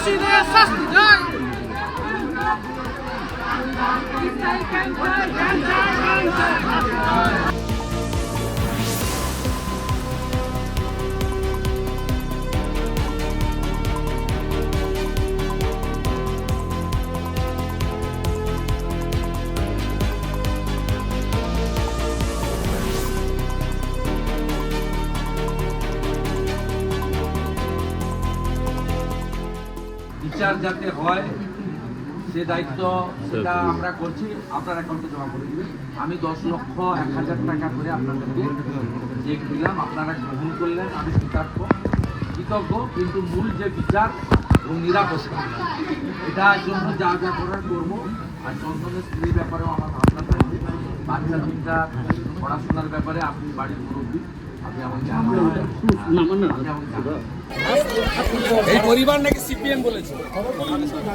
দোষীদের শাস্তি চাই। বিচার যাতে হয় সে দায়িত্ব সেটা আমরা করছি। আপনার অ্যাকাউন্টে জমা করে দিবেন। আমি 10,01,000 টাকা করে আপনাদেরকে চেক দিলাম, আপনারা গ্রহণ করলেন, আমি কৃতজ্ঞ। কিন্তু মূল যে বিচার এবং নিরাপত্তা, এটার জন্য যা যা করার করবো। আর চন্দনের স্ত্রীর ব্যাপারেও আমার ভাবনা থাকবে, বাচ্চা দুটা পড়াশোনার ব্যাপারে আপনি বাড়ির মুরব্বী, আপনি আমাকে এই পরিবার নাকি সিপিএম বলেছে,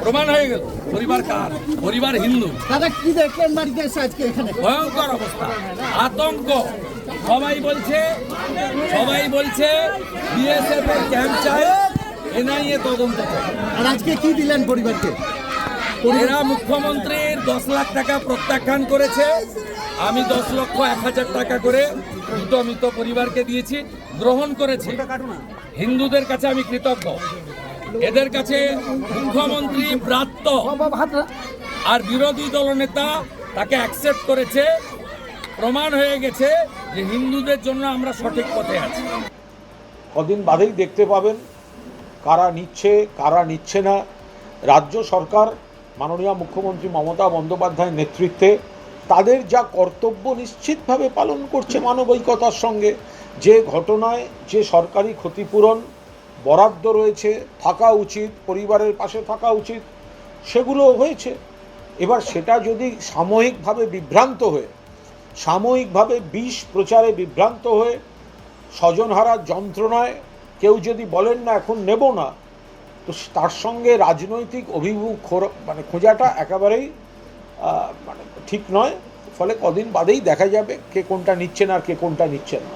প্রমাণ হয়ে গেল। পরিবার কার? পরিবার হিন্দু। দাদা কি দেখলেন বাড়িতে এসে আজকে এখানে? ভয়ঙ্কর অবস্থা, আতঙ্ক। সবাই বলছে বিএসএফ এর ক্যাম্প চাই, এনআইএ তদন্ত চাই। আর আজকে কি দিলেন পরিবারকে? এরা মুখ্যমন্ত্রীর 10 লাখ টাকা প্রত্যাখ্যান করেছে। আমি 10,01,000 টাকা করে দুটো মৃত পরিবারকে দিয়েছি, গ্রহণ করেছি। হিন্দুদের কাছে আমি কৃতজ্ঞ। এদের কাছে মুখ্যমন্ত্রী ব্রাত্য আর বিরোধী দলনেতা তাকে অ্যাকসেপ্ট করেছে। প্রমাণ হয়ে গেছে যে হিন্দুদের জন্য আমরা সঠিক পথে আছি। কদিন বাদেই দেখতে পাবেন কারা নিচ্ছে কারা নিচ্ছে না। রাজ্য সরকার মাননীয় মুখ্যমন্ত্রী মমতা বন্দ্যোপাধ্যায়ের নেতৃত্বে তাদের যা কর্তব্য নিশ্চিতভাবে পালন করছে মানবিকতার সঙ্গে। যে ঘটনায় যে সরকারি ক্ষতিপূরণ বরাদ্দ রয়েছে, থাকা উচিত, পরিবারের পাশে থাকা উচিত, সেগুলো হয়েছে। এবার সেটা যদি সাময়িকভাবে বিষ প্রচারে বিভ্রান্ত হয়ে স্বজনহারার যন্ত্রণায় কেউ যদি বলেন না এখন নেব না, তো তার সঙ্গে রাজনৈতিক অভিমুখ খোঁজাটা একেবারেই ঠিক নয়। ফলে কদিন বাদেই দেখা যাবে কে কোনটা নিচ্ছেন আর কে কোনটা নিচ্ছেন না।